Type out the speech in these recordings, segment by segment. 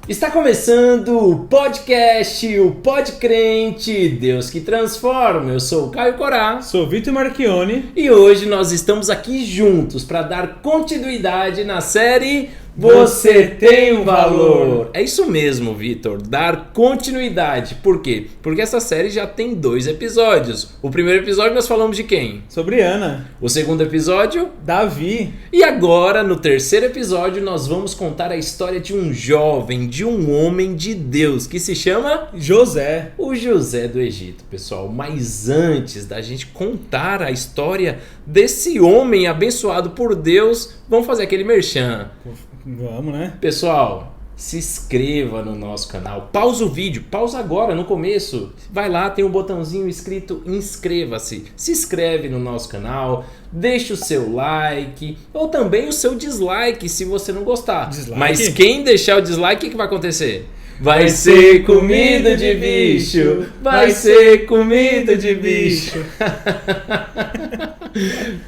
Está começando o podcast, o Pod Crente, Deus que transforma. Eu sou o Caio Corá. Sou o Vitor Marchione. E hoje nós estamos aqui juntos para dar continuidade na série Você Tem um Valor. É isso mesmo, Vitor, dar continuidade. Por quê? Porque essa série já tem 2 episódios. O primeiro episódio nós falamos de quem? Sobre Ana. O segundo episódio? Davi. E agora, no terceiro episódio, nós vamos contar a história de um jovem, de um homem de Deus, que se chama José. O José do Egito, pessoal. Mas antes da gente contar a história desse homem abençoado por Deus, vamos fazer aquele merchan. Vamos, né? Pessoal, se inscreva no nosso canal. Pausa o vídeo, pausa agora, no começo. Vai lá, tem um botãozinho escrito inscreva-se. Se inscreve no nosso canal, deixa o seu like ou também o seu dislike se você não gostar. Dislike? Mas quem deixar o dislike, o que vai acontecer? Vai ser comida de bicho, vai ser comida de bicho.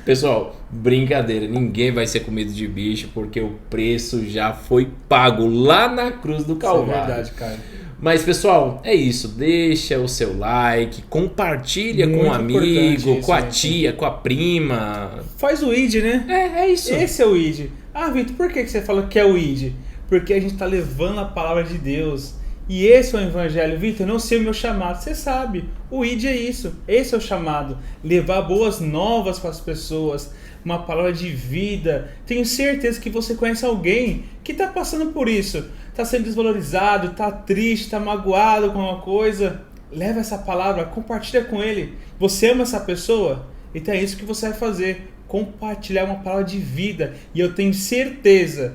Pessoal, brincadeira, ninguém vai ser comido de bicho porque o preço já foi pago lá na cruz do Calvário. Isso é verdade, cara. Mas pessoal, é isso, deixa o seu like, compartilha com um amigo, com a tia, com a prima. Faz o ID, né? É isso. Esse é o ID. Ah, Vitor, por que você fala que é o ID? Porque a gente está levando a palavra de Deus. E esse é o evangelho. Vitor, eu não sei o meu chamado. Você sabe, o ID é isso. Esse é o chamado. Levar boas novas para as pessoas. Uma palavra de vida. Tenho certeza que você conhece alguém que está passando por isso. Está sendo desvalorizado, está triste, está magoado com uma coisa. Leva essa palavra, compartilha com ele. Você ama essa pessoa? Então é isso que você vai fazer. Compartilhar uma palavra de vida. E eu tenho certeza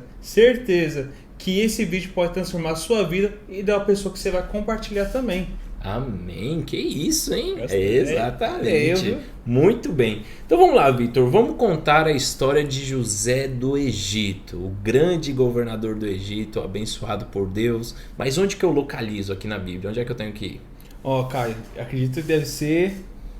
que esse vídeo pode transformar a sua vida e da pessoa que você vai compartilhar também. Amém, que isso, hein? Gostei. Exatamente. Muito bem. Então vamos lá, Vitor, vamos contar a história de José do Egito, o grande governador do Egito, abençoado por Deus. Mas onde que eu localizo aqui na Bíblia? Onde é que eu tenho que ir? Caio, acredito que deve ser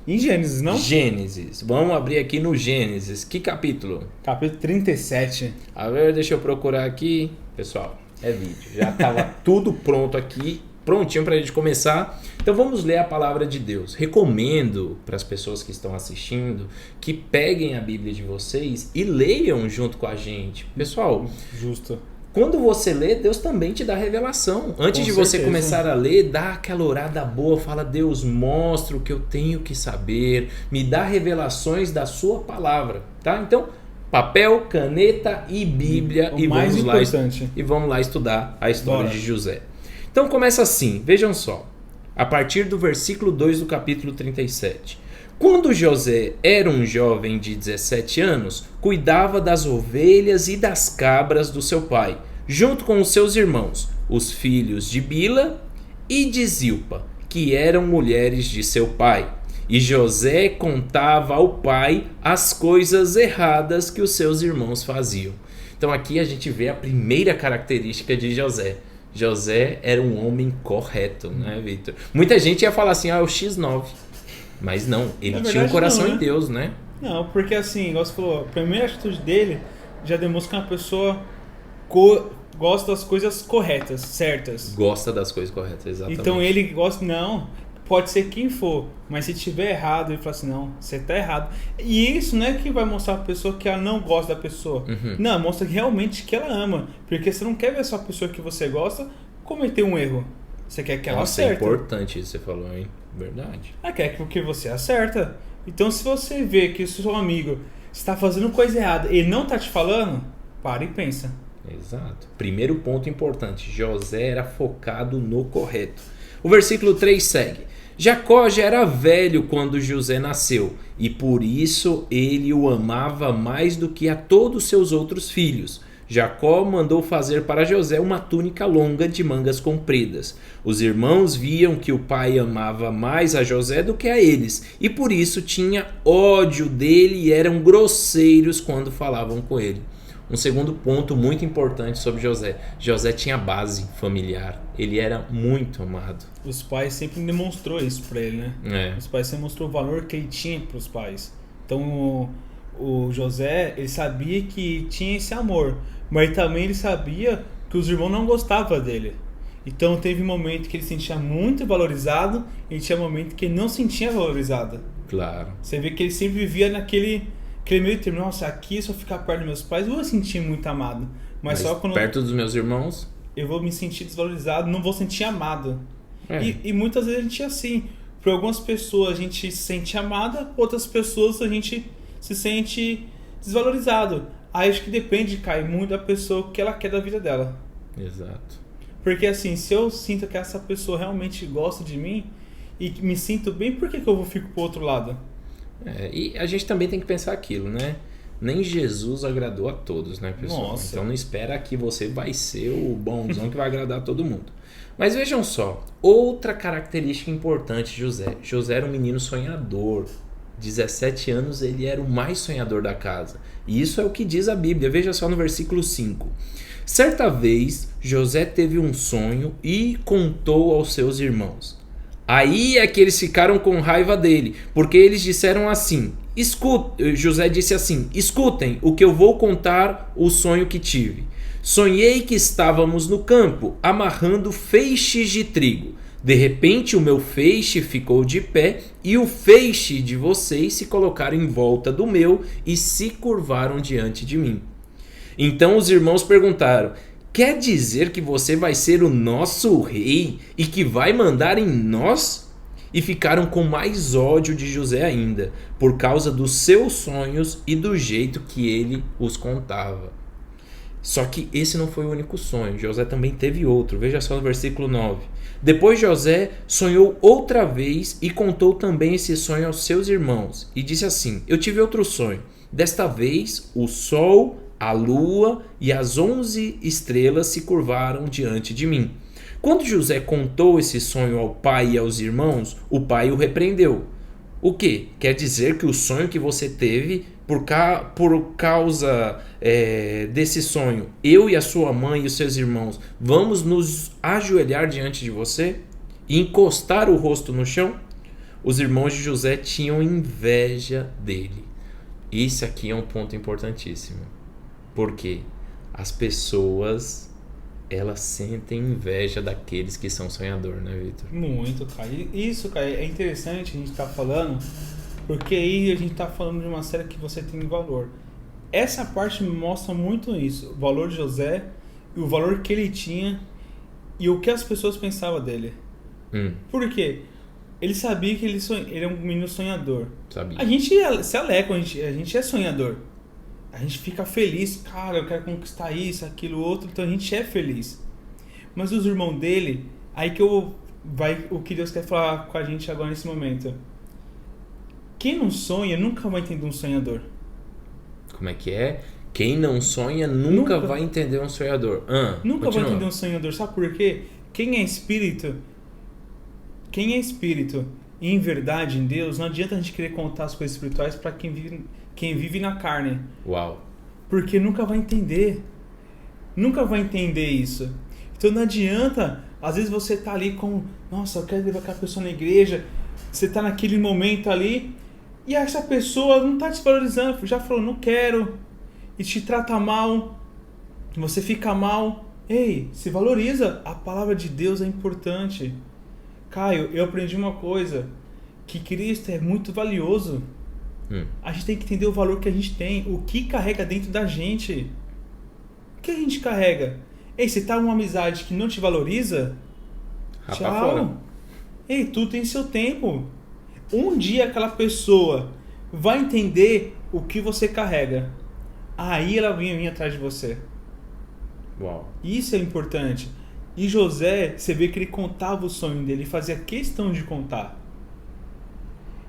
em Gênesis, não? Gênesis. Vamos abrir aqui no Gênesis. Que capítulo? Capítulo 37. A ver, deixa eu procurar aqui. Pessoal, é vídeo. Já estava tudo pronto aqui, prontinho para a gente começar. Então vamos ler a palavra de Deus. Recomendo para as pessoas que estão assistindo que peguem a Bíblia de vocês e leiam junto com a gente. Pessoal, Justo. quando você lê, Deus também te dá revelação. Antes Com de você certeza. começar a ler, dá aquela orada boa, fala: Deus, mostra o que eu tenho que saber, me dá revelações da sua palavra, tá? Então, papel, caneta e Bíblia O mais importante. E vamos lá estudar a história Bora. de José. Então começa assim, vejam só, a partir do versículo 2 do capítulo 37. Quando José era um jovem de 17 anos, cuidava das ovelhas e das cabras do seu pai, junto com os seus irmãos, os filhos de Bila e de Zilpa, que eram mulheres de seu pai. E José contava ao pai as coisas erradas que os seus irmãos faziam. Então aqui a gente vê a primeira característica de José. José era um homem correto, né, Vitor? Muita gente ia falar assim, é o X9. Mas não, ele tinha um coração não, né? em Deus, né? Não, porque assim, igual você falou, a primeira atitude dele já demonstra que uma pessoa gosta das coisas corretas, certas. Gosta das coisas corretas, exatamente. Então ele gosta, não, pode ser quem for, mas se tiver errado, ele fala assim, não, você tá errado. E isso não é que vai mostrar pra pessoa que ela não gosta da pessoa. Uhum. Não, mostra realmente que ela ama. Porque você não quer ver só a pessoa que você gosta cometer um erro. Você quer que ela Nossa, acerte. é importante isso que você falou, hein? Verdade. Ela quer que você acerta. Então se você vê que o seu amigo está fazendo coisa errada e ele não tá te falando, para e pensa. Exato. Primeiro ponto importante, José era focado no correto. O versículo 3 segue. Jacó já era velho quando José nasceu, e por isso ele o amava mais do que a todos seus outros filhos. Jacó mandou fazer para José uma túnica longa de mangas compridas. Os irmãos viam que o pai amava mais a José do que a eles, e por isso tinha ódio dele e eram grosseiros quando falavam com ele. Um segundo ponto muito importante sobre José. José tinha base familiar. Ele era muito amado. Os pais sempre demonstrou isso pra ele, né? É. Os pais sempre mostrou o valor que ele tinha pros pais. Então o José, ele sabia que tinha esse amor, mas também ele sabia que os irmãos não gostavam dele. Então teve momento que ele se sentia muito valorizado e tinha momento que ele não se sentia valorizado. Claro. Você vê que ele sempre vivia naquele meio termo. Nossa, aqui se eu ficar perto dos meus pais, eu vou sentir muito amado. Mas só quando perto dos meus irmãos, eu vou me sentir desvalorizado, não vou sentir amado. É. E muitas vezes a gente é assim. Por algumas pessoas a gente se sente amada, outras pessoas a gente se sente desvalorizado. Aí acho que depende, Caio, muito da pessoa que ela quer da vida dela. exato. Porque assim, se eu sinto que essa pessoa realmente gosta de mim e que me sinto bem, por que eu fico pro outro lado? E a gente também tem que pensar aquilo, né? Nem Jesus agradou a todos, né, pessoal? Nossa. Então não espera que você vai ser o bonzão que vai agradar a todo mundo. Mas vejam só, outra característica importante de José. José era um menino sonhador. 17 anos ele era o mais sonhador da casa. E isso é o que diz a Bíblia. Veja só no versículo 5. Certa vez, José teve um sonho e contou aos seus irmãos. Aí é que eles ficaram com raiva dele, porque eles disseram assim, José disse assim, escutem o que eu vou contar o sonho que tive. Sonhei que estávamos no campo, amarrando feixes de trigo. De repente o meu feixe ficou de pé e o feixe de vocês se colocaram em volta do meu e se curvaram diante de mim. Então os irmãos perguntaram, quer dizer que você vai ser o nosso rei e que vai mandar em nós? E ficaram com mais ódio de José ainda, por causa dos seus sonhos e do jeito que ele os contava. Só que esse não foi o único sonho, José também teve outro, veja só no versículo 9. Depois José sonhou outra vez e contou também esse sonho aos seus irmãos, e disse assim, eu tive outro sonho, desta vez o sol, a lua e as 11 estrelas se curvaram diante de mim. Quando José contou esse sonho ao pai e aos irmãos, o pai o repreendeu. O que? Quer dizer que o sonho que você teve, por causa desse sonho, eu e a sua mãe e os seus irmãos vamos nos ajoelhar diante de você e encostar o rosto no chão? Os irmãos de José tinham inveja dele. Isso aqui é um ponto importantíssimo. Porque as pessoas, elas sentem inveja daqueles que são sonhadores, né, Vitor? Muito, cara. Isso, cara, é interessante a gente estar falando, porque aí a gente está falando de uma série que você tem valor. Essa parte mostra muito isso, o valor de José e o valor que ele tinha e o que as pessoas pensavam dele. Por quê? Ele sabia que ele é um menino sonhador. Sabia. A gente se alegra, a gente é sonhador. A gente fica feliz, cara, eu quero conquistar isso, aquilo, outro, então a gente é feliz. Mas os irmãos dele, aí que o que Deus quer falar com a gente agora nesse momento. Quem não sonha nunca vai entender um sonhador. Como é que é? Quem não sonha nunca vai entender um sonhador. Nunca vai entender um sonhador, sabe por quê? Quem é espírito em verdade em Deus, não adianta a gente querer contar as coisas espirituais para quem vive na carne. Uau. Porque nunca vai entender isso. Então não adianta, às vezes você tá ali com, nossa, eu quero levar aquela pessoa na igreja, você tá naquele momento ali e essa pessoa não tá te valorizando, já falou não quero e te trata mal, você fica mal. Ei, se valoriza, a palavra de Deus é importante. Caio, eu aprendi uma coisa, que Cristo é muito valioso. A gente tem que entender o valor que a gente tem, o que carrega dentro da gente. O que a gente carrega? Ei, você tá numa amizade que não te valoriza? Rapa tchau. fora. Ei, tudo tem seu tempo. Um dia aquela pessoa vai entender o que você carrega. Aí ela vai vir atrás de você. Uau. Isso é importante. E José, você vê que ele contava o sonho dele, ele fazia questão de contar.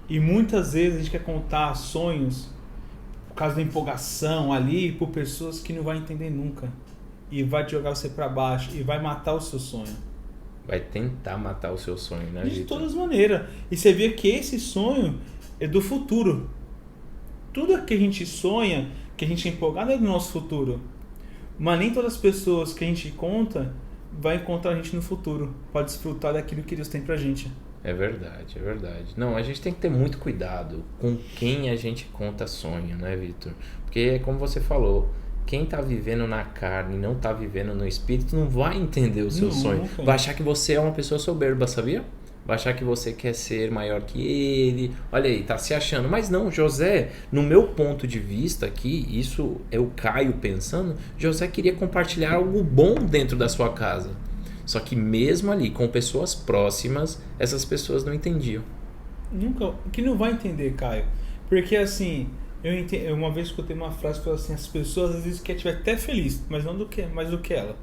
E muitas vezes a gente quer contar sonhos por causa da empolgação ali, por pessoas que não vão entender nunca. E vai jogar você para baixo e vai matar o seu sonho. Vai tentar matar o seu sonho, né, De Vitor? todas as maneiras. E você vê que esse sonho é do futuro. Tudo que a gente sonha, que a gente é empolgado é do nosso futuro. Mas nem todas as pessoas que a gente conta vai encontrar a gente no futuro. Pode desfrutar daquilo que Deus tem pra gente. É verdade, é verdade. Não, a gente tem que ter muito cuidado com quem a gente conta sonho, né, Vitor? Porque, como você falou, quem tá vivendo na carne e não tá vivendo no espírito não vai entender o seu sonho. Nunca. Vai achar que você é uma pessoa soberba, sabia? Vai achar que você quer ser maior que ele. Olha aí, tá se achando. Mas não, José, no meu ponto de vista aqui, isso é o Caio pensando, José queria compartilhar algo bom dentro da sua casa. Só que mesmo ali, com pessoas próximas, essas pessoas não entendiam. Nunca. Que não vai entender, Caio. Porque assim, eu uma vez escutei uma frase que falou assim: as pessoas às vezes querem te ver até feliz, mas não do que, mais do que ela.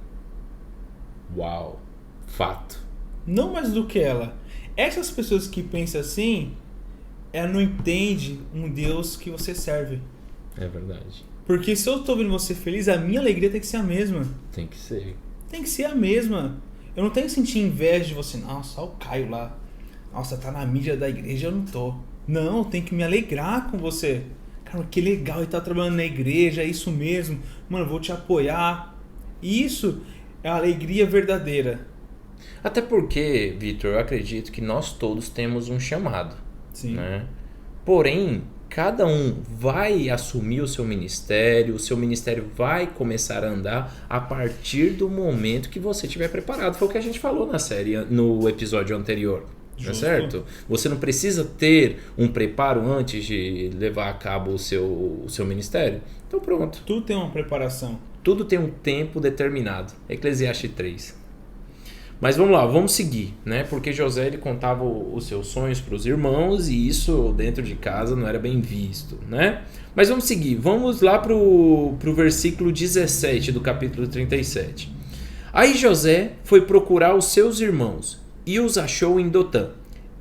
Uau, fato. Não mais do que ela. Essas pessoas que pensam assim, ela não entende um Deus que você serve. É verdade. Porque se eu tô vendo você feliz, a minha alegria tem que ser a mesma. Tem que ser. Tem que ser a mesma. Eu não tenho que sentir inveja de você. Nossa, olha o Caio lá. Nossa, tá na mídia da igreja, eu não tô. Não, eu tenho que me alegrar com você. Cara, que legal ele tá trabalhando na igreja, é isso mesmo. Mano, eu vou te apoiar. Isso é a alegria verdadeira. Até porque, Vitor, eu acredito que nós todos temos um chamado. Sim. Né? Porém, cada um vai assumir o seu ministério vai começar a andar a partir do momento que você estiver preparado. Foi o que a gente falou na série, no episódio anterior. Não é certo? Você não precisa ter um preparo antes de levar a cabo o seu ministério. Então pronto. Tudo tem uma preparação. Tudo tem um tempo determinado. Eclesiastes 3. Mas vamos lá, vamos seguir, né? Porque José ele contava os seus sonhos para os irmãos e isso dentro de casa não era bem visto, né? Mas vamos seguir, vamos lá pro versículo 17 do capítulo 37. Aí José foi procurar os seus irmãos e os achou em Dotã.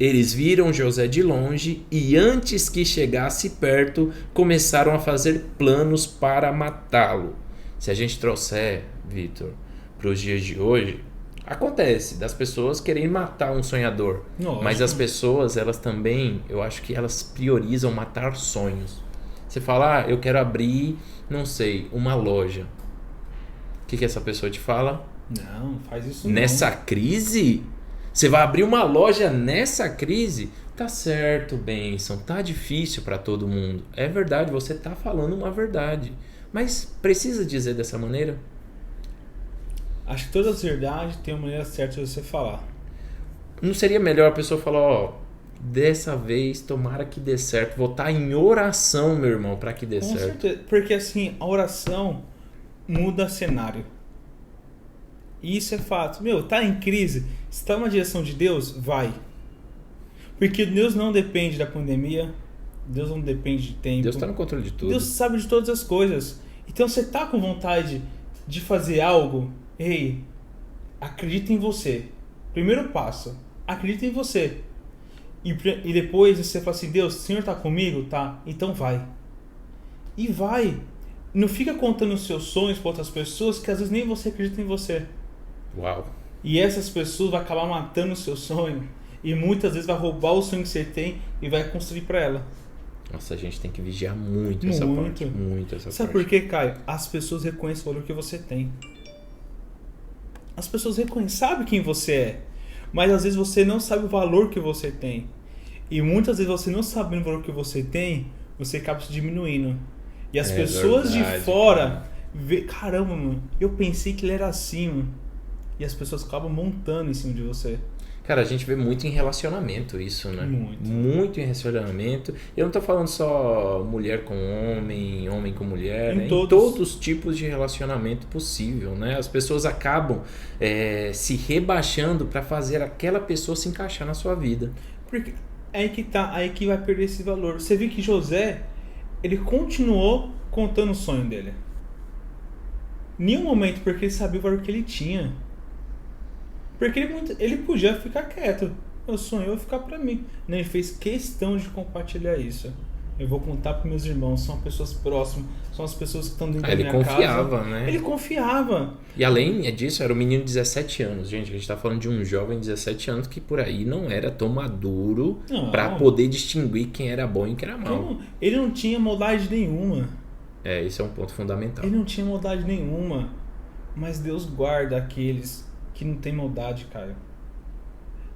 Eles viram José de longe e antes que chegasse perto começaram a fazer planos para matá-lo. Se a gente trouxer, Vitor, para os dias de hoje, acontece das pessoas quererem matar um sonhador. Nossa. Mas as pessoas, elas também, eu acho que elas priorizam matar sonhos. Você fala, eu quero abrir, não sei, uma loja. O que essa pessoa te fala? Não, faz isso não. Nessa crise? Você vai abrir uma loja nessa crise? Tá certo, bênção, tá difícil para todo mundo. É verdade, você tá falando uma verdade. Mas precisa dizer dessa maneira? Acho que todas as verdades têm uma maneira certa de você falar. Não seria melhor a pessoa falar, ó, dessa vez tomara que dê certo. Vou estar em oração, meu irmão, para que dê Com certo. certeza, porque assim, a oração muda cenário. E isso é fato. Meu, tá em crise, se tá uma direção de Deus, vai. Porque Deus não depende da pandemia, Deus não depende de tempo. Deus está no controle de tudo. Deus sabe de todas as coisas. Então você tá com vontade de fazer algo, ei, acredita em você. Primeiro passo, acredita em você. E depois você fala assim, Deus, o Senhor tá comigo? Tá, então vai. E vai. Não fica contando os seus sonhos para outras pessoas que às vezes nem você acredita em você. Uau. E essas pessoas vão acabar matando o seu sonho. E muitas vezes vai roubar o sonho que você tem e vai construir para ela. Nossa, a gente tem que vigiar muito essa parte. Muito essa Sabe parte. por quê, Caio? As pessoas reconhecem o valor que você tem. As pessoas sabem quem você é. Mas às vezes você não sabe o valor que você tem. E muitas vezes você não sabendo o valor que você tem, você acaba se diminuindo. E as pessoas verdade, de fora vê, caramba, mano, eu pensei que ele era assim, mano. E as pessoas acabam montando em cima de você. Cara, a gente vê muito em relacionamento isso, né? Muito em relacionamento. Eu não tô falando só mulher com homem, homem com mulher, né? Em todos os tipos de relacionamento possível, né? As pessoas acabam se rebaixando para fazer aquela pessoa se encaixar na sua vida. Porque aí que vai perder esse valor. Você viu que José, ele continuou contando o sonho dele. Em nenhum momento, porque ele sabia o valor que ele tinha. Porque ele podia ficar quieto. Eu sonhei, eu vou ficar pra mim. Não, ele fez questão de compartilhar isso. Eu vou contar pros meus irmãos, são pessoas próximas, são as pessoas que estão dentro da minha casa. Ele confiava, né? Ele confiava. E além disso, era um menino de 17 anos. Gente, a gente tá falando de um jovem de 17 anos que por aí não era tão maduro pra poder distinguir quem era bom e quem era mau. Ele não tinha maldade nenhuma. Esse é um ponto fundamental. Ele não tinha maldade nenhuma. Mas Deus guarda aqueles que não tem maldade, Caio.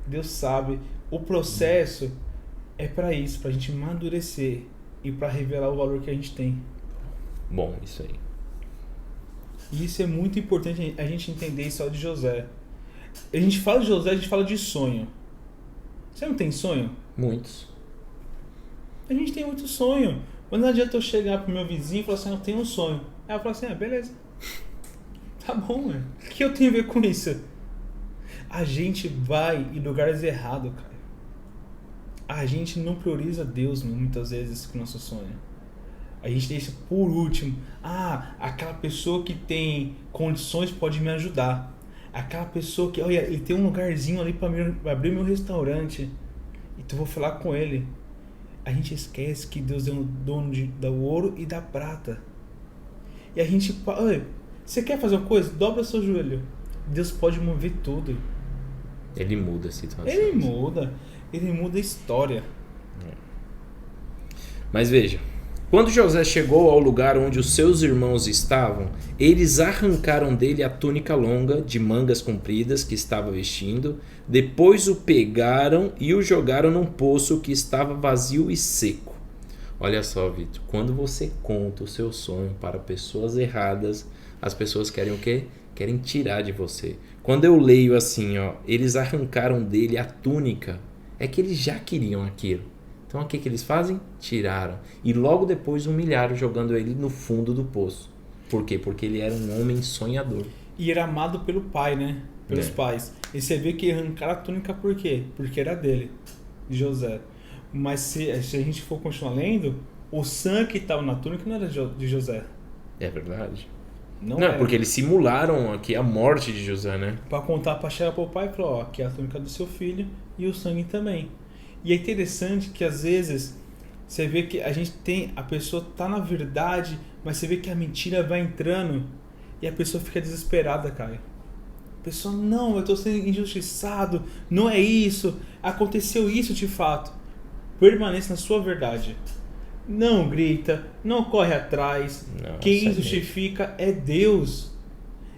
Deus sabe O processo é para isso, pra gente amadurecer e para revelar o valor que a gente tem. Bom, isso aí. E isso é muito importante a gente entender isso só de José. A gente fala de José, a gente fala de sonho. Você não tem sonho? Muitos. A gente tem muito sonho. Mas não adianta eu chegar pro meu vizinho e falar assim, eu tenho um sonho. Aí eu falo assim, beleza. Tá bom, velho. O que eu tenho a ver com isso? A gente vai em lugares errados, cara. A gente não prioriza Deus muitas vezes com o nosso sonho. A gente deixa por último. Aquela pessoa que tem condições pode me ajudar. Aquela pessoa que, olha, ele tem um lugarzinho ali para abrir meu restaurante. Então eu vou falar com ele. A gente esquece que Deus é o dono do ouro e da prata. E a gente, olha, você quer fazer uma coisa? Dobra seu joelho. Deus pode mover tudo. Ele muda a situação. Ele muda a história. Mas veja, quando José chegou ao lugar onde os seus irmãos estavam, eles arrancaram dele a túnica longa de mangas compridas que estava vestindo, depois o pegaram e o jogaram num poço que estava vazio e seco. Olha só, Vitor, quando você conta o seu sonho para pessoas erradas, as pessoas querem o quê? Querem tirar de você. Quando eu leio assim, eles arrancaram dele a túnica, é que eles já queriam aquilo. Então o que eles fazem? Tiraram. E logo depois humilharam, jogando ele no fundo do poço. Por quê? Porque ele era um homem sonhador. E era amado pelo pai, né? Pelos pais. E você vê que arrancaram a túnica por quê? Porque era dele, de José. Mas se a gente for continuar lendo, o sangue que estava na túnica não era de José. É verdade. Não, porque eles simularam aqui a morte de José, né? Para contar, para chegar para o pai e falar, aqui é a túnica do seu filho e o sangue também. E é interessante que às vezes você vê que a pessoa tá na verdade, mas você vê que a mentira vai entrando e a pessoa fica desesperada, cara. A pessoa, não, eu tô sendo injustiçado, não é isso, aconteceu isso de fato. Permaneça na sua verdade. Não grita, não corre atrás. Quem justifica é Deus.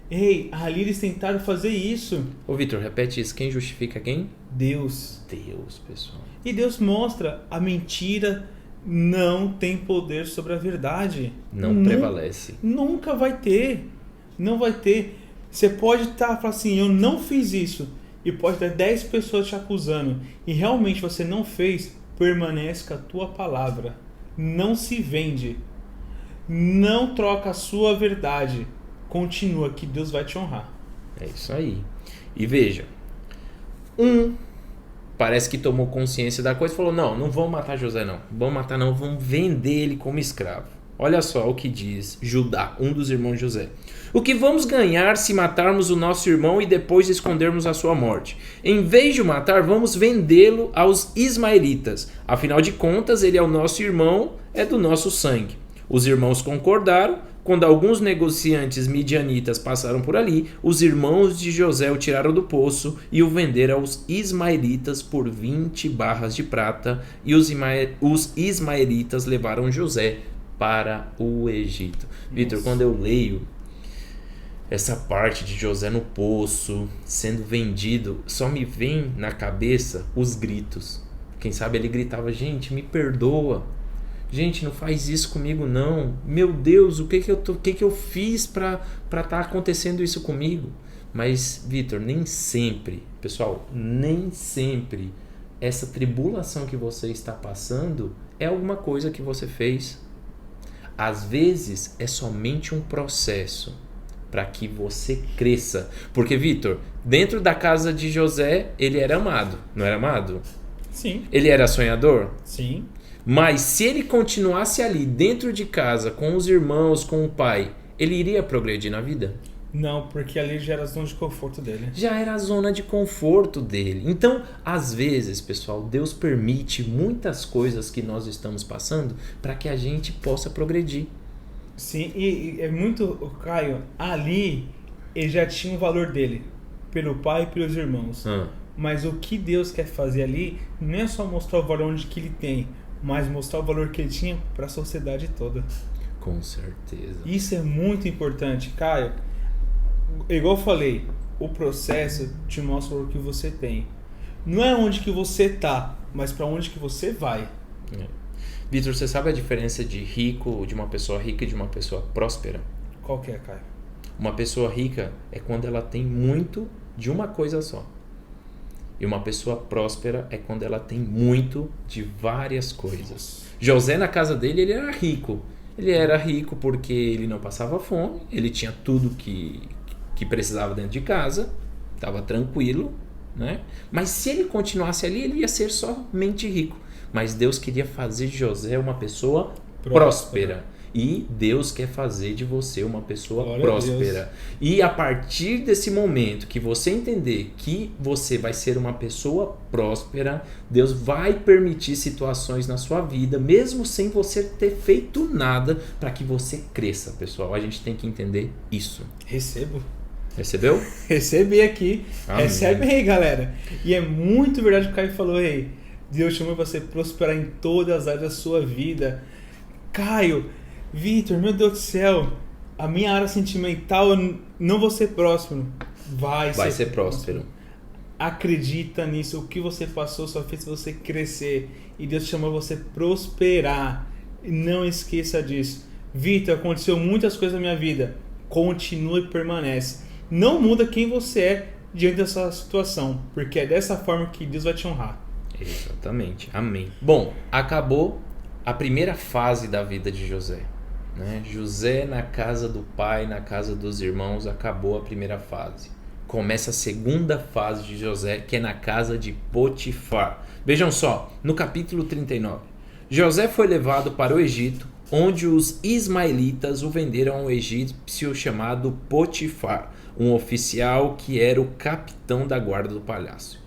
Ei, ali eles tentaram fazer isso. Ô Vitor, repete isso. Quem justifica quem? Deus. Deus, pessoal. E Deus mostra, a mentira não tem poder sobre a verdade. Não prevalece. Nunca vai ter. Não vai ter. Você pode falando assim, eu não fiz isso. E pode ter 10 pessoas te acusando. E realmente você não fez, permanece com a tua palavra. Não se vende. Não troca a sua verdade. Continua que Deus vai te honrar. É isso aí. E veja, parece que tomou consciência da coisa e falou, não vamos matar José não. Vamos matar não, vamos vender ele como escravo. Olha só o que diz Judá, um dos irmãos de José. O que vamos ganhar se matarmos o nosso irmão e depois escondermos a sua morte? Em vez de o matar, vamos vendê-lo aos ismaelitas. Afinal de contas, ele é o nosso irmão, é do nosso sangue. Os irmãos concordaram. Quando alguns negociantes midianitas passaram por ali, os irmãos de José o tiraram do poço e o venderam aos ismaelitas por 20 barras de prata, e os ismaelitas levaram José para o Egito. Vitor, quando eu leio essa parte de José no poço, sendo vendido, só me vem na cabeça os gritos. Quem sabe ele gritava, gente, me perdoa. Gente, não faz isso comigo não. Meu Deus, o que eu fiz para estar acontecendo isso comigo? Mas, Vitor, nem sempre, pessoal, nem sempre essa tribulação que você está passando é alguma coisa que você fez. Às vezes é somente um processo para que você cresça. Porque, Vitor, dentro da casa de José, ele era amado, não era amado? Sim. Ele era sonhador? Sim. Mas se ele continuasse ali dentro de casa, com os irmãos, com o pai, ele iria progredir na vida? Não, porque ali já era a zona de conforto dele. Já era a zona de conforto dele. Então, às vezes, pessoal, Deus permite muitas coisas que nós estamos passando para que a gente possa progredir. Sim, e é muito, Caio, ali ele já tinha o valor dele, pelo pai e pelos irmãos. Mas o que Deus quer fazer ali não é só mostrar o valor que ele tem, mas mostrar o valor que ele tinha para a sociedade toda. Com certeza. Isso é muito importante, Caio. Igual eu falei, o processo te mostra o que você tem. não é onde que você tá, mas para onde que você vai. Vitor, você sabe a diferença de uma pessoa rica e de uma pessoa próspera? Qual que é, Caio? Uma pessoa rica é quando ela tem muito de uma coisa só. E uma pessoa próspera é quando ela tem muito de várias coisas. José, na casa dele, ele era rico. Ele era rico porque ele não passava fome, ele tinha tudo que precisava dentro de casa, estava tranquilo, né? Mas se ele continuasse ali, ele ia ser somente rico. Mas Deus queria fazer de José uma pessoa próspera. E Deus quer fazer de você uma pessoa Glória próspera. E a partir desse momento que você entender que você vai ser uma pessoa próspera, Deus vai permitir situações na sua vida, mesmo sem você ter feito nada, para que você cresça, pessoal. A gente tem que entender isso. Recebo. Recebeu? Recebi aqui. Amém. Recebe aí, galera. E é muito verdade o que o Caio falou aí. Deus chamou você prosperar em todas as áreas da sua vida. Caio, Vitor, meu Deus do céu, a minha área sentimental eu não vou ser próspero. Vai ser próspero. Acredita nisso. O que você passou só fez você crescer. E Deus chamou você prosperar. E não esqueça disso. Vitor, aconteceu muitas coisas na minha vida. Continua e permanece. Não muda quem você é diante dessa situação. Porque é dessa forma que Deus vai te honrar. Exatamente. Amém. Bom, acabou a primeira fase da vida de José. Né? José na casa do pai, na casa dos irmãos, acabou a primeira fase. Começa a segunda fase de José, que é na casa de Potifar. Vejam só, no capítulo 39. José foi levado para o Egito, onde os ismaelitas o venderam a um egípcio chamado Potifar, um oficial que era o capitão da guarda do palácio.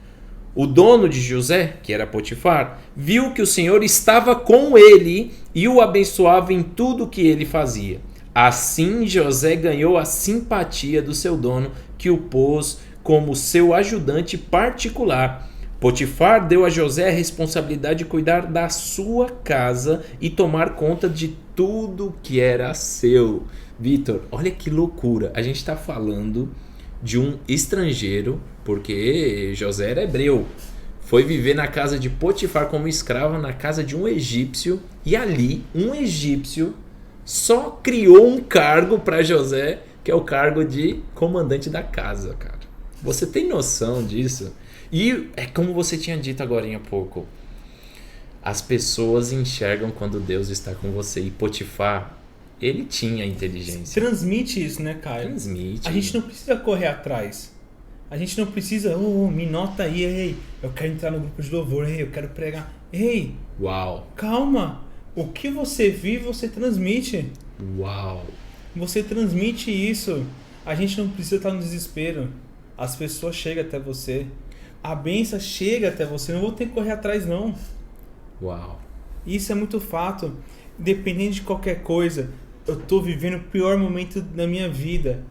O dono de José, que era Potifar, viu que o Senhor estava com ele e o abençoava em tudo o que ele fazia. Assim, José ganhou a simpatia do seu dono, que o pôs como seu ajudante particular. Potifar deu a José a responsabilidade de cuidar da sua casa e tomar conta de tudo que era seu. Vitor, olha que loucura. A gente está falando de um estrangeiro, porque José era hebreu, foi viver na casa de Potifar como escravo na casa de um egípcio, e ali um egípcio só criou um cargo para José, que é o cargo de comandante da casa, cara. Você tem noção disso? E é como você tinha dito agora há pouco, as pessoas enxergam quando Deus está com você, e Potifar, ele tinha inteligência. Transmite isso, né, Caio? Transmite. A gente não precisa correr atrás. A gente não precisa, me nota aí, ei, eu quero entrar no grupo de louvor, ei, eu quero pregar. Ei, uau, calma. O que você vive, você transmite. Uau. Você transmite isso. A gente não precisa estar no desespero. As pessoas chegam até você. A bênção chega até você. Não vou ter que correr atrás, não. Uau. Isso é muito fato. Independente de qualquer coisa, eu estou vivendo o pior momento da minha vida.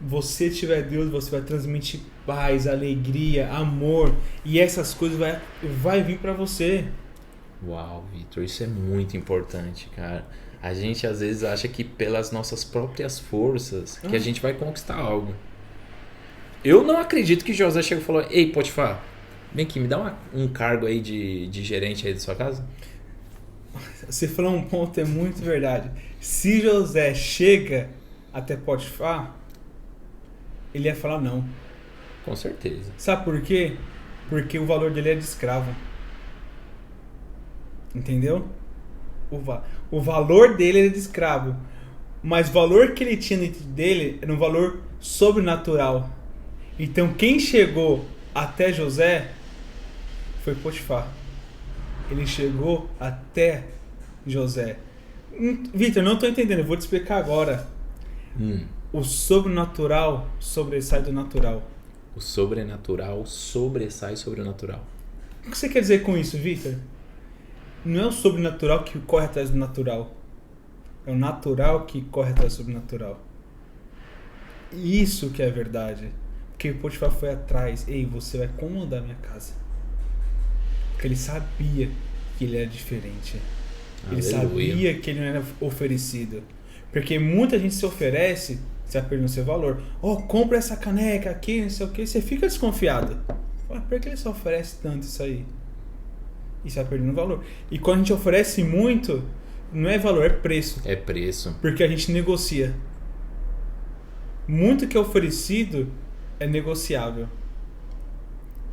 Você tiver Deus, você vai transmitir paz, alegria, amor. E essas coisas vai vir para você. Uau, Vitor, isso é muito importante, cara. A gente às vezes acha que pelas nossas próprias forças que a gente vai conquistar algo. Eu não acredito que José chegou e falou: ei, Potifar, vem aqui, me dá um cargo aí de gerente aí da sua casa. Você falou um ponto, é muito verdade. Se José chega até Potifar, ele ia falar não. Com certeza. Sabe por quê? Porque o valor dele é de escravo. Entendeu? O valor dele era de escravo. Mas o valor que ele tinha dentro dele era um valor sobrenatural. Então quem chegou até José foi Potifar. Ele chegou até José. Vitor, não estou entendendo, eu vou te explicar agora. O sobrenatural sobressai do natural. O sobrenatural sobressai sobre o natural. O que você quer dizer com isso, Vitor? Não é o sobrenatural que corre atrás do natural. É o natural que corre atrás do sobrenatural. Isso que é verdade. Porque o Potifar foi atrás. Ei, você vai comandar minha casa. Porque ele sabia que ele era diferente. Ele sabia que ele não era oferecido. Porque muita gente se oferece, você vai perder o seu valor. Compra essa caneca aqui, não sei o que. Você fica desconfiado. Fala, por que ele só oferece tanto isso aí? Isso vai perdendo valor. E quando a gente oferece muito, não é valor, é preço. É preço. Porque a gente negocia. Muito que é oferecido é negociável.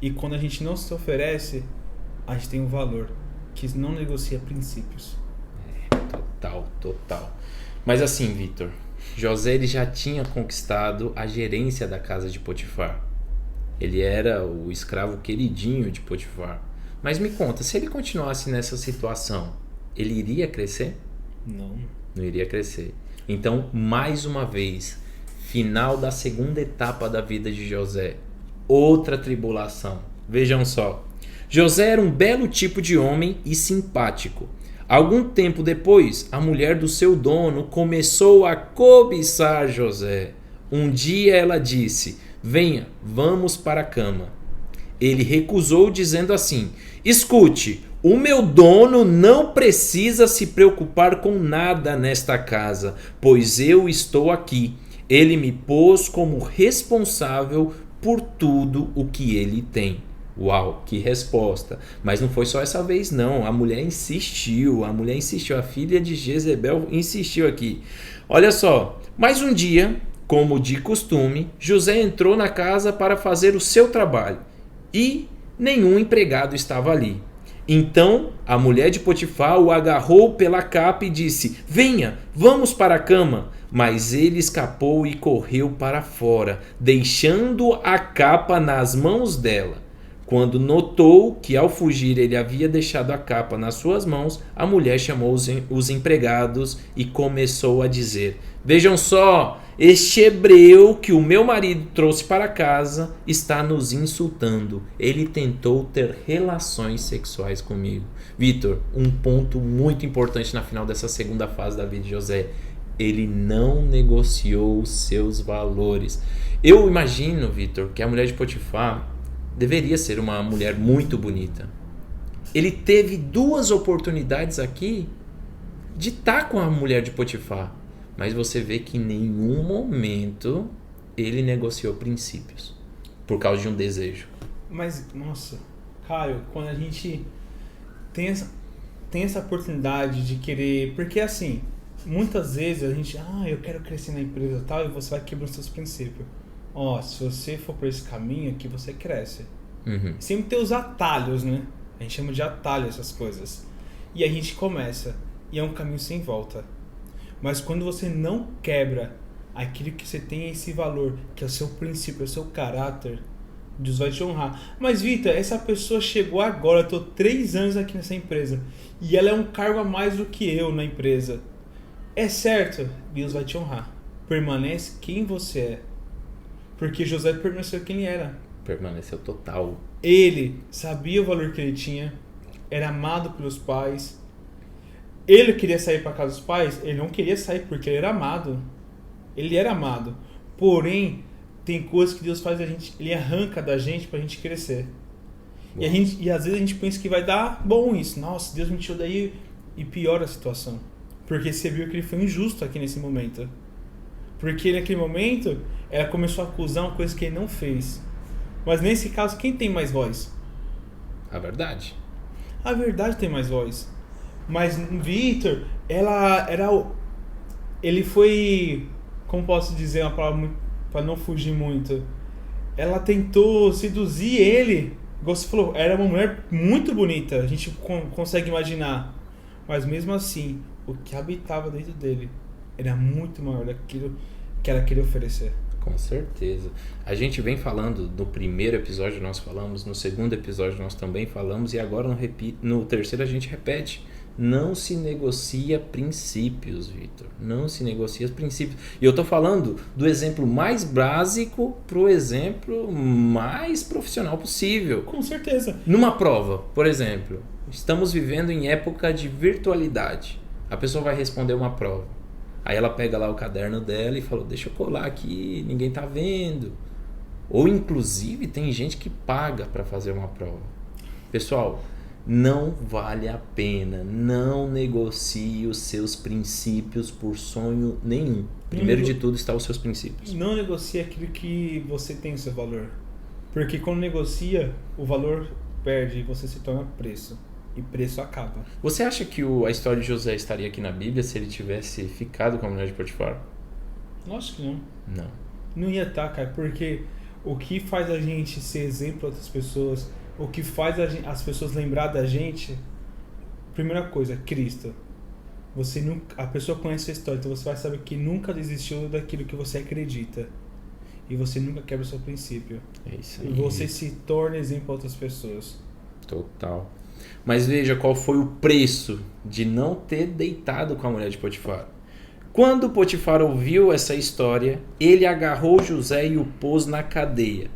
E quando a gente não se oferece, a gente tem um valor que não negocia princípios. Total. Mas assim, Vitor, José ele já tinha conquistado a gerência da casa de Potifar. Ele era o escravo queridinho de Potifar. Mas me conta, se ele continuasse nessa situação, ele iria crescer? Não. Não iria crescer. Então, mais uma vez, final da segunda etapa da vida de José. Outra tribulação. Vejam só. José era um belo tipo de homem e simpático. Algum tempo depois, a mulher do seu dono começou a cobiçar José. Um dia ela disse: venha, vamos para a cama. Ele recusou, dizendo assim: escute, o meu dono não precisa se preocupar com nada nesta casa, pois eu estou aqui. Ele me pôs como responsável por tudo o que ele tem. Uau, que resposta. Mas não foi só essa vez não, a mulher insistiu, a filha de Jezebel insistiu aqui. Olha só, mais um dia, como de costume, José entrou na casa para fazer o seu trabalho e nenhum empregado estava ali. Então a mulher de Potifar o agarrou pela capa e disse: venha, vamos para a cama. Mas ele escapou e correu para fora, deixando a capa nas mãos dela. Quando notou que ao fugir ele havia deixado a capa nas suas mãos, a mulher chamou os empregados e começou a dizer: vejam só, este hebreu que o meu marido trouxe para casa está nos insultando. Ele tentou ter relações sexuais comigo. Vitor, um ponto muito importante na final dessa segunda fase da vida de José: ele não negociou os seus valores. Eu imagino, Vitor, que a mulher de Potifar deveria ser uma mulher muito bonita. Ele teve duas oportunidades aqui de estar com a mulher de Potifar, mas você vê que em nenhum momento ele negociou princípios por causa de um desejo. Mas, nossa, Caio, quando a gente tem essa oportunidade de querer... Porque assim, muitas vezes a gente... eu quero crescer na empresa e tal, e você vai quebrando seus princípios. Se você for por esse caminho aqui, você cresce. Uhum. Sempre tem os atalhos, né? A gente chama de atalho essas coisas. E a gente começa. E é um caminho sem volta. Mas quando você não quebra aquilo que você tem esse valor, que é o seu princípio, é o seu caráter, Deus vai te honrar. Mas, Vitor, essa pessoa chegou agora, eu tô 3 anos aqui nessa empresa, e ela é um cargo a mais do que eu na empresa. É certo, Deus vai te honrar. Permanece quem você é. Porque José permaneceu quem ele era. Permaneceu total. Ele sabia o valor que ele tinha, era amado pelos pais. Ele queria sair para casa dos pais, ele não queria sair porque ele era amado. Ele era amado. Porém, tem coisas que Deus faz a gente, ele arranca da gente pra gente crescer. E às vezes a gente pensa que vai dar bom isso. Nossa, Deus me tirou daí e piora a situação. Porque você viu que ele foi injusto aqui nesse momento. Porque naquele momento, ela começou a acusar uma coisa que ele não fez. Mas nesse caso, quem tem mais voz? A verdade. A verdade tem mais voz. Mas Vitor, ele foi, como posso dizer uma palavra para não fugir muito, ela tentou seduzir ele. Você falou, era uma mulher muito bonita, a gente consegue imaginar. Mas mesmo assim, o que habitava dentro dele era muito maior daquilo que ela queria oferecer. Com certeza. A gente vem falando, no primeiro episódio nós falamos, no segundo episódio nós também falamos, e agora no terceiro a gente repete. Não se negocia princípios, Vitor. Não se negocia os princípios. E eu estou falando do exemplo mais básico para o exemplo mais profissional possível. Com certeza. Numa prova, por exemplo, estamos vivendo em época de virtualidade. A pessoa vai responder uma prova. Aí ela pega lá o caderno dela e fala, deixa eu colar aqui, ninguém tá vendo. Ou inclusive tem gente que paga para fazer uma prova. Pessoal, não vale a pena, não negocie os seus princípios por sonho nenhum. Primeiro de tudo está os seus princípios. Não negocie aquilo que você tem o seu valor. Porque quando negocia, o valor perde e você se torna preço. E preço acaba. Você acha que a história de José estaria aqui na Bíblia se ele tivesse ficado com a mulher de Potifar? Lógico que não. Não. Não ia estar, cara, porque o que faz a gente ser exemplo para outras pessoas, o que faz as pessoas lembrar da gente, primeira coisa, Cristo. A pessoa conhece a história, então você vai saber que nunca desistiu daquilo que você acredita. E você nunca quebra o seu princípio. É isso aí. E você se torna exemplo para outras pessoas. Total. Mas veja qual foi o preço de não ter deitado com a mulher de Potifar. Quando Potifar ouviu essa história, ele agarrou José e o pôs na cadeia,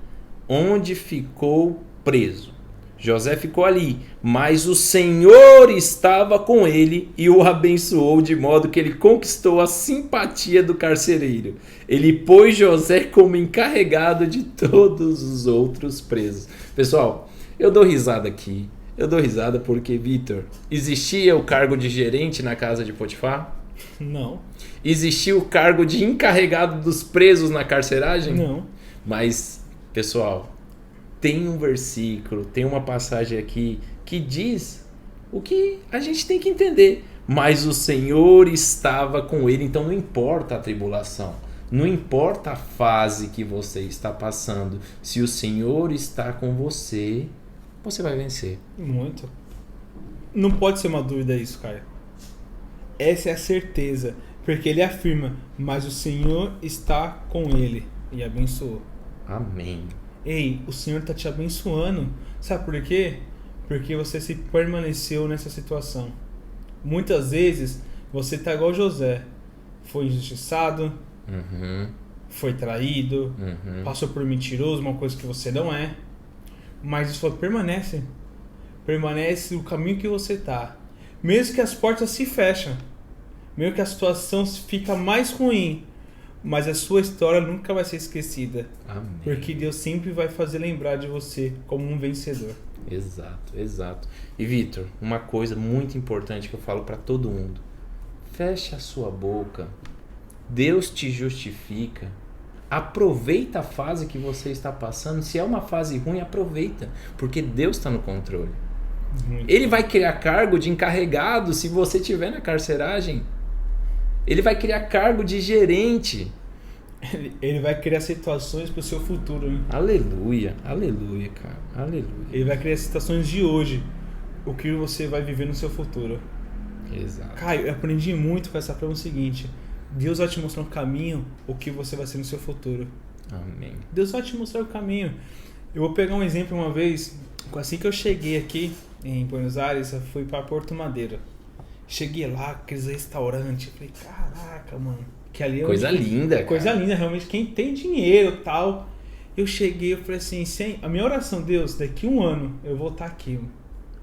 onde ficou preso. José ficou ali, mas o Senhor estava com ele e o abençoou de modo que ele conquistou a simpatia do carcereiro. Ele pôs José como encarregado de todos os outros presos. Pessoal, eu dou risada aqui. Eu dou risada porque, Vitor, existia o cargo de gerente na casa de Potifar? Não. Existia o cargo de encarregado dos presos na carceragem? Não. Mas, pessoal, tem um versículo, tem uma passagem aqui que diz o que a gente tem que entender. Mas o Senhor estava com ele, então não importa a tribulação, não importa a fase que você está passando. Se o Senhor está com você, você vai vencer. Muito. Não pode ser uma dúvida isso, cara. Essa é a certeza. Porque ele afirma, mas o Senhor está com ele e abençoou. Amém. Ei, o Senhor está te abençoando. Sabe por quê? Porque você se permaneceu nessa situação. Muitas vezes você está igual José. Foi injustiçado, foi traído, passou por mentiroso, uma coisa que você não é. Mas isso permanece. Permanece o caminho que você está. Mesmo que as portas se fecham. Mesmo que a situação fica mais ruim. Mas a sua história nunca vai ser esquecida. Amém. Porque Deus sempre vai fazer lembrar de você como um vencedor. Exato, exato. E Vitor, uma coisa muito importante que eu falo para todo mundo. Feche a sua boca. Deus te justifica. Aproveita a fase que você está passando. Se é uma fase ruim, aproveita. Porque Deus está no controle. Ele vai criar cargo de encarregado se você estiver na carceragem. Ele vai criar cargo de gerente. Ele vai criar situações para o seu futuro. Hein? Aleluia, aleluia, cara. Aleluia. Ele vai criar situações de hoje. O que você vai viver no seu futuro. Exato. Caio, eu aprendi muito com essa prova seguinte. Deus vai te mostrar um caminho, o que você vai ser no seu futuro. Amém. Deus vai te mostrar o caminho. Eu vou pegar um exemplo uma vez. Assim que eu cheguei aqui em Buenos Aires, eu fui para Porto Madeira. Cheguei lá, aqueles restaurantes. Eu falei, caraca, mano. Que ali coisa linda, cara. Coisa linda, realmente. Quem tem dinheiro e tal. Eu cheguei, eu falei assim, a minha oração, Deus, daqui 1 ano eu vou estar aqui.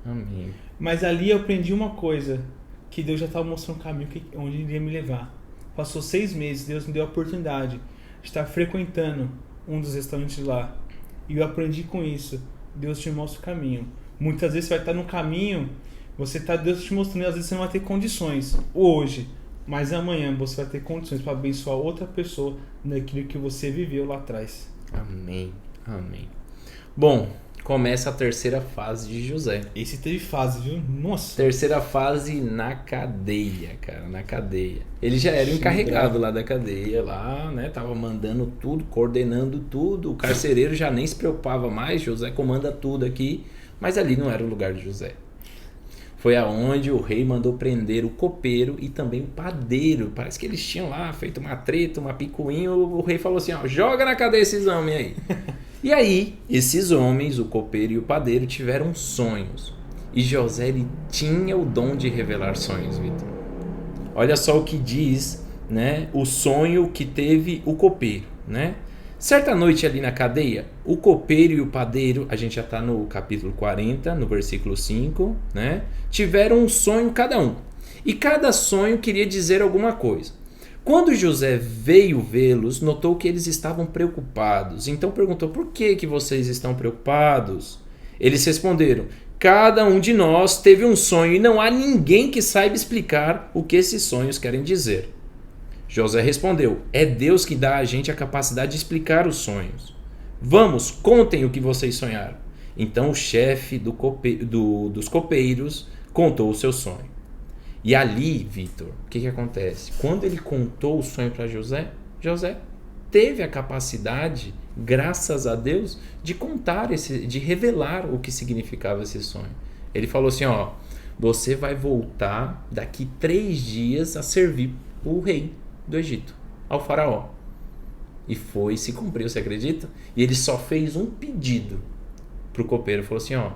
Amém. Mas ali eu aprendi uma coisa. Que Deus já estava mostrando o caminho onde ele iria me levar. Passou 6 meses, Deus me deu a oportunidade de estar frequentando um dos restaurantes lá. E eu aprendi com isso. Deus te mostra o caminho. Muitas vezes você vai estar no caminho, Deus te mostrando, e às vezes você não vai ter condições hoje, mas amanhã você vai ter condições para abençoar outra pessoa naquilo que você viveu lá atrás. Amém, amém. Bom, começa a terceira fase de José. Esse teve fase, viu? Nossa. Terceira fase na cadeia, cara, na cadeia. Ele já era o encarregado lá da cadeia, lá, né? Tava mandando tudo, coordenando tudo. O carcereiro já nem se preocupava mais, José comanda tudo aqui. Mas ali não era o lugar de José. Foi aonde o rei mandou prender o copeiro e também o padeiro. Parece que eles tinham lá feito uma treta, uma picuinha. O rei falou assim, ó, joga na cadeia esses homens aí. E aí, esses homens, o copeiro e o padeiro, tiveram sonhos. E José, ele tinha o dom de revelar sonhos, Vitor. Olha só o que diz, né, o sonho que teve o copeiro, né? Certa noite ali na cadeia, o copeiro e o padeiro, a gente já está no capítulo 40, no versículo 5, né? Tiveram um sonho cada um. E cada sonho queria dizer alguma coisa. Quando José veio vê-los, notou que eles estavam preocupados. Então perguntou, por que vocês estão preocupados? Eles responderam, cada um de nós teve um sonho e não há ninguém que saiba explicar o que esses sonhos querem dizer. José respondeu, é Deus que dá a gente a capacidade de explicar os sonhos. Vamos, contem o que vocês sonharam. Então o chefe dos copeiros contou o seu sonho. E ali, Vitor, o que acontece? Quando ele contou o sonho para José, José teve a capacidade, graças a Deus, de contar, de revelar o que significava esse sonho. Ele falou assim, ó, você vai voltar daqui 3 dias a servir o rei do Egito, ao faraó. E foi, se cumpriu, você acredita? E ele só fez um pedido pro copeiro, falou assim, ó,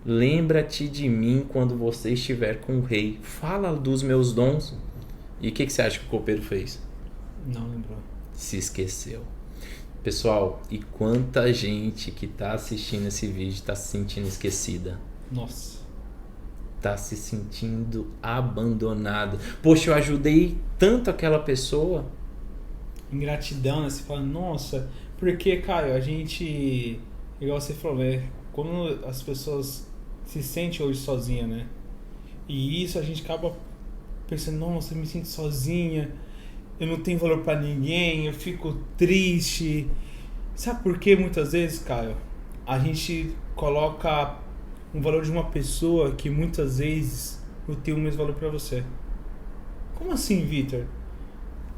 lembra-te de mim quando você estiver com o rei, fala dos meus dons. E o que você acha que o copeiro fez? Não lembrou. Se esqueceu. Pessoal, e quanta gente que tá assistindo esse vídeo tá se sentindo esquecida? Nossa. Tá se sentindo abandonada. Poxa, eu ajudei tanto aquela pessoa. Ingratidão, né? Você fala, nossa, porque, Caio, a gente, igual você falou, né? Quando as pessoas se sentem hoje sozinhas, né? E isso a gente acaba pensando, nossa, eu me sinto sozinha, eu não tenho valor pra ninguém, eu fico triste. Sabe por que muitas vezes, Caio, a gente coloca um valor de uma pessoa que muitas vezes não tem o mesmo valor pra você? Como assim, Vitor?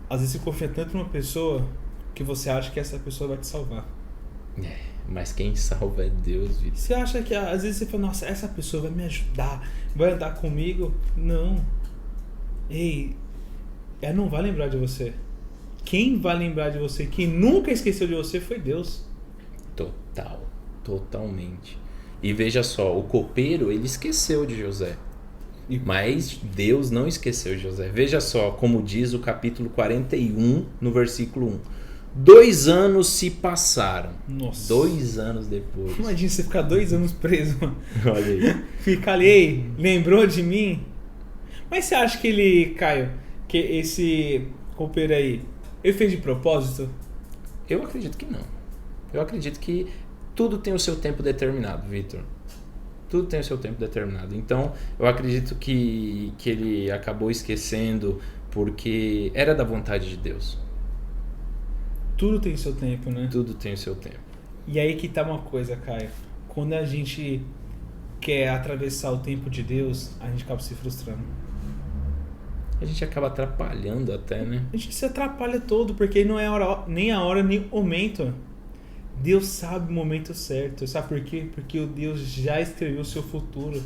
Às vezes você confia tanto numa pessoa que você acha que essa pessoa vai te salvar. Mas quem salva é Deus, Vitor. Você acha que às vezes você fala, nossa, essa pessoa vai me ajudar, vai andar comigo? Não. Ei, ela não vai lembrar de você. Quem vai lembrar de você, quem nunca esqueceu de você foi Deus. Totalmente. E veja só, o copeiro, ele esqueceu de José. Mas Deus não esqueceu de José. Veja só como diz o capítulo 41, no versículo 1. 2 anos se passaram. Nossa. 2 anos depois. Imagina você ficar 2 anos preso. Olha aí. Fica ali, ei, lembrou de mim? Mas você acha que ele, Caio, que esse copeiro aí, ele fez de propósito? Eu acredito que não. Eu acredito que tudo tem o seu tempo determinado, Vitor. Tudo tem o seu tempo determinado. Então, eu acredito que ele acabou esquecendo porque era da vontade de Deus. Tudo tem seu tempo, né? Tudo tem o seu tempo. E aí que tá uma coisa, Caio. Quando a gente quer atravessar o tempo de Deus, a gente acaba se frustrando. A gente acaba atrapalhando até, né? A gente se atrapalha todo, porque não é nem a hora, nem o momento. Deus sabe o momento certo. Sabe por quê? Porque o Deus já escreveu o seu futuro.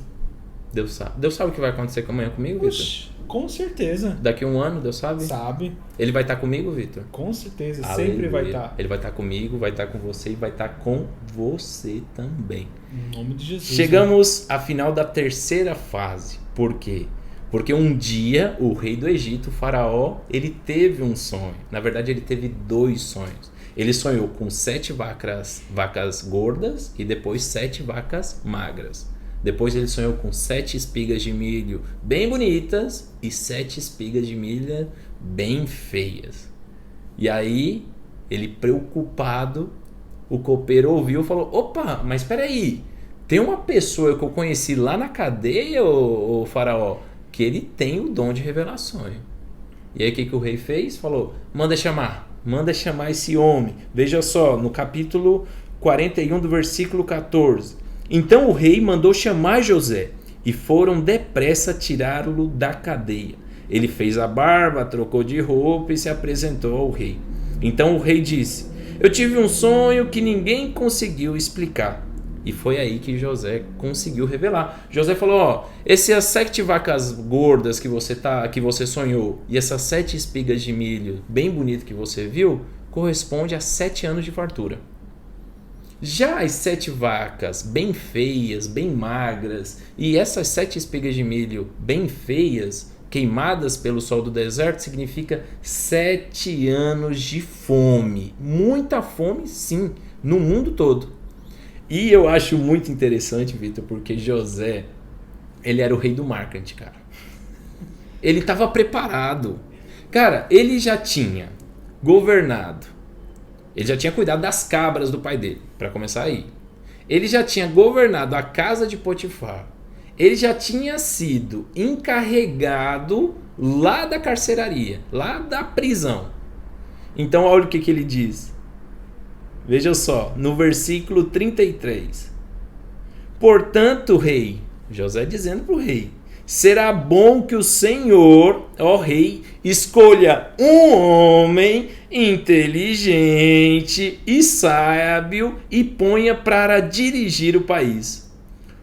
Deus sabe. Deus sabe o que vai acontecer amanhã comigo, Vitor? Com certeza. Daqui a 1 ano, Deus sabe? Sabe. Ele vai estar comigo, Vitor? Com certeza. Aleluia. Sempre vai estar. Ele vai estar comigo, vai estar com você e vai estar com você também. Em nome de Jesus. Chegamos à final da 3ª fase. Por quê? Porque um dia o rei do Egito, o faraó, ele teve um sonho. Na verdade, ele teve 2 sonhos. Ele sonhou com 7 vacas gordas e depois 7 vacas magras. Depois ele sonhou com 7 espigas de milho bem bonitas e 7 espigas de milho bem feias. E aí, ele preocupado, o copeiro ouviu e falou, opa, mas espera aí, tem uma pessoa que eu conheci lá na cadeia, o faraó, que ele tem o dom de revelações. E aí o que o rei fez? Falou, manda chamar esse homem. Veja só, no capítulo 41 do versículo 14. Então o rei mandou chamar José e foram depressa tirá-lo da cadeia. Ele fez a barba, trocou de roupa e se apresentou ao rei. Então o rei disse, eu tive um sonho que ninguém conseguiu explicar. E foi aí que José conseguiu revelar. José falou, ó, essas 7 vacas gordas que você sonhou e essas 7 espigas de milho bem bonito que você viu, corresponde a 7 anos de fartura. Já as 7 vacas bem feias, bem magras, e essas 7 espigas de milho bem feias, queimadas pelo sol do deserto, significa 7 anos de fome. Muita fome, sim, no mundo todo. E eu acho muito interessante, Vitor, porque José, ele era o rei do marketing, cara. Ele estava preparado. Cara, ele já tinha governado. Ele já tinha cuidado das cabras do pai dele, para começar aí. Ele já tinha governado a casa de Potifar. Ele já tinha sido encarregado lá da carceraria, lá da prisão. Então olha o que ele diz. Veja só, no versículo 33. Portanto, rei, José dizendo para o rei, será bom que o Senhor, ó rei, escolha um homem inteligente e sábio e ponha para dirigir o país.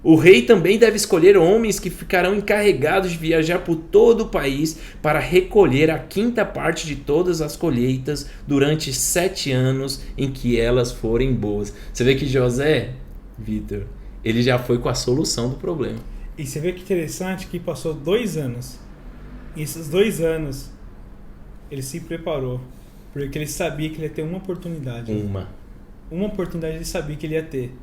O rei também deve escolher homens que ficarão encarregados de viajar por todo o país para recolher a quinta parte de todas as colheitas durante 7 anos em que elas forem boas. Você vê que José, Vitor, ele já foi com a solução do problema. E você vê que interessante que passou 2 anos. E esses 2 anos, ele se preparou. Porque ele sabia que ele ia ter uma oportunidade. Uma oportunidade ele sabia que ele ia ter.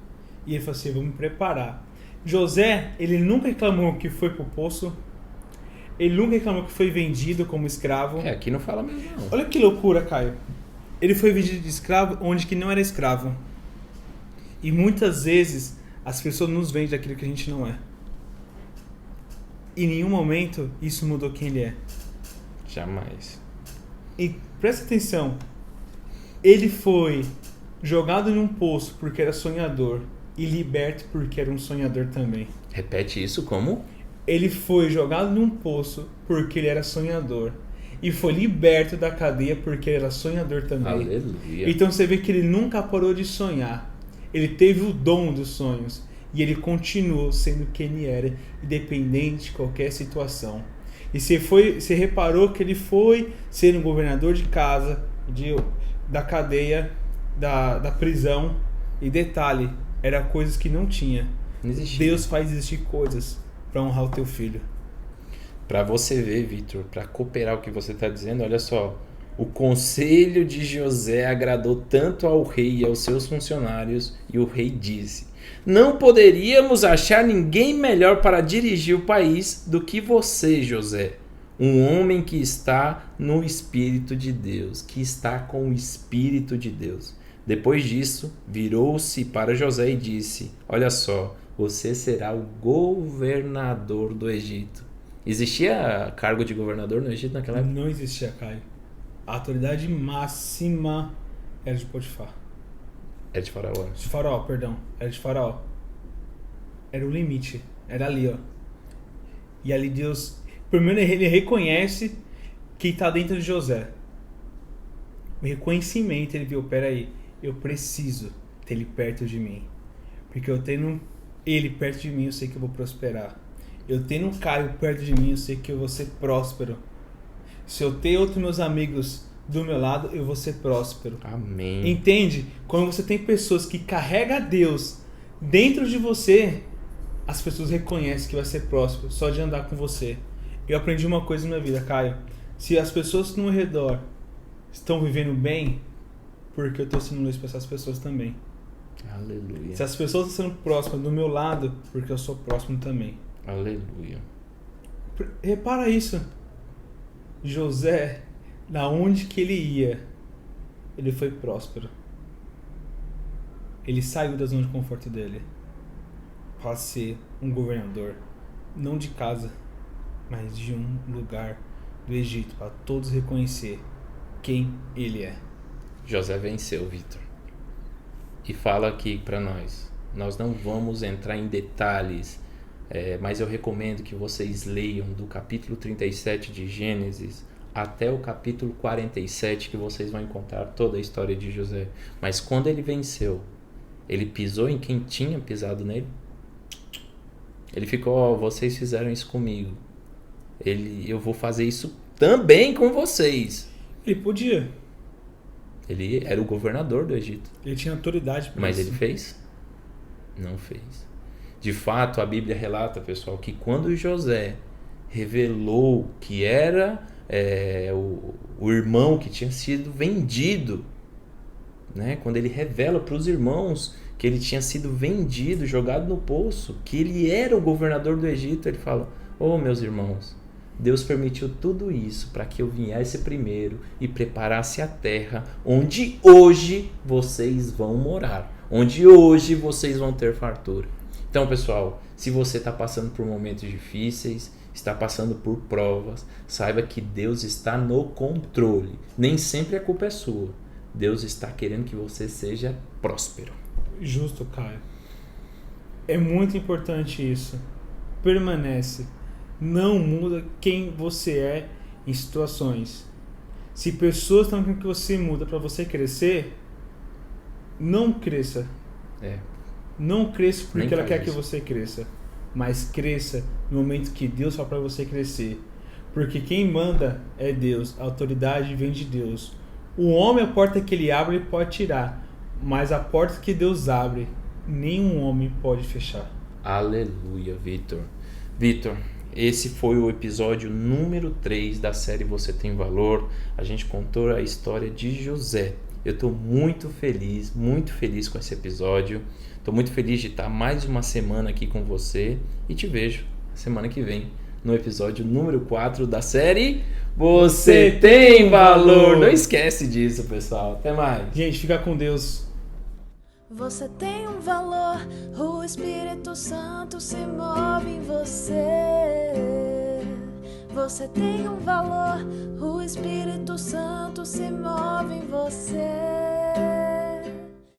E ele falou assim, vou me preparar. José, ele nunca reclamou que foi pro poço. Ele nunca reclamou que foi vendido como escravo. Aqui não fala mesmo não. Olha que loucura, Caio. Ele foi vendido de escravo onde que não era escravo. E muitas vezes as pessoas nos vendem daquilo que a gente não é. Em nenhum momento isso mudou quem ele é. Jamais. E presta atenção. Ele foi jogado em um poço porque era sonhador. E liberto porque era um sonhador também. Repete isso como? Ele foi jogado num poço porque ele era sonhador. E foi liberto da cadeia porque ele era sonhador também. Aleluia. Então você vê que ele nunca parou de sonhar. Ele teve o dom dos sonhos. E ele continuou sendo quem ele era, independente de qualquer situação. E você reparou que ele foi ser um governador de casa, da cadeia, da prisão. E detalhe, era coisas que não tinha. Não existia. Deus faz existir coisas para honrar o teu filho. Para você ver, Vitor, para cooperar o que você está dizendo, olha só. O conselho de José agradou tanto ao rei e aos seus funcionários, e o rei disse: não poderíamos achar ninguém melhor para dirigir o país do que você, José. Um homem que está no Espírito de Deus, que está com o Espírito de Deus. Depois disso, virou-se para José e disse: olha só, você será o governador do Egito. Existia cargo de governador no Egito naquela época? Não existia, Caio. A autoridade máxima era de Potifar. Era de Faraó. De Faraó, perdão. Era de Faraó. Era o limite. Era ali, ó. E ali Deus... Primeiro ele reconhece que está dentro de José. O reconhecimento, ele viu, peraí, eu preciso ter ele perto de mim. Porque eu tendo ele perto de mim, eu sei que eu vou prosperar. Eu tendo um Caio perto de mim, eu sei que eu vou ser próspero. Se eu ter outros meus amigos do meu lado, eu vou ser próspero. Amém. Entende? Quando você tem pessoas que carregam Deus dentro de você, as pessoas reconhecem que vai ser próspero só de andar com você. Eu aprendi uma coisa na minha vida, Caio. Se as pessoas no meu redor estão vivendo bem, porque eu estou sendo luz para essas pessoas também. Aleluia. Se as pessoas estão sendo próximas do meu lado, porque eu sou próximo também. Aleluia. Repara isso. José, na onde que ele ia, ele foi próspero. Ele saiu da zona de conforto dele para ser um governador, não de casa, mas de um lugar do Egito, para todos reconhecer quem ele é. José venceu, Vitor. E fala aqui para nós. Nós não vamos entrar em detalhes, mas eu recomendo que vocês leiam do capítulo 37 de Gênesis até o capítulo 47, que vocês vão encontrar toda a história de José. Mas quando ele venceu, ele pisou em quem tinha pisado nele. Ele ficou: vocês fizeram isso comigo, eu vou fazer isso também com vocês. Ele podia. Ele era o governador do Egito. Ele tinha autoridade para Mas isso. ele fez? Não fez. De fato, a Bíblia relata, pessoal, que quando José revelou que era o irmão que tinha sido vendido, né? Quando ele revela para os irmãos que ele tinha sido vendido, jogado no poço, que ele era o governador do Egito, ele fala: oh, meus irmãos, Deus permitiu tudo isso para que eu viesse primeiro e preparasse a terra onde hoje vocês vão morar, onde hoje vocês vão ter fartura. Então, pessoal, se você está passando por momentos difíceis, está passando por provas, saiba que Deus está no controle. Nem sempre a culpa é sua. Deus está querendo que você seja próspero. Justo, Caio. É muito importante isso. Permanece. Não muda quem você é em situações. Se pessoas estão querendo que você muda para você crescer, não cresça. Não cresça porque ela quer que você cresça. Mas cresça no momento que Deus fala para você crescer. Porque quem manda é Deus. A autoridade vem de Deus. O homem, a porta que ele abre, ele pode tirar. Mas a porta que Deus abre, nenhum homem pode fechar. Aleluia, Vitor. Vitor, esse foi o episódio número 3 da série Você Tem Valor. A gente contou a história de José. Eu estou muito feliz com esse episódio. Estou muito feliz de estar mais uma semana aqui com você. E te vejo semana que vem no episódio número 4 da série Você Tem Valor. Não esquece disso, pessoal. Até mais. Gente, fica com Deus. Você tem um valor, o Espírito Santo se move em você. Você tem um valor, o Espírito Santo se move em você.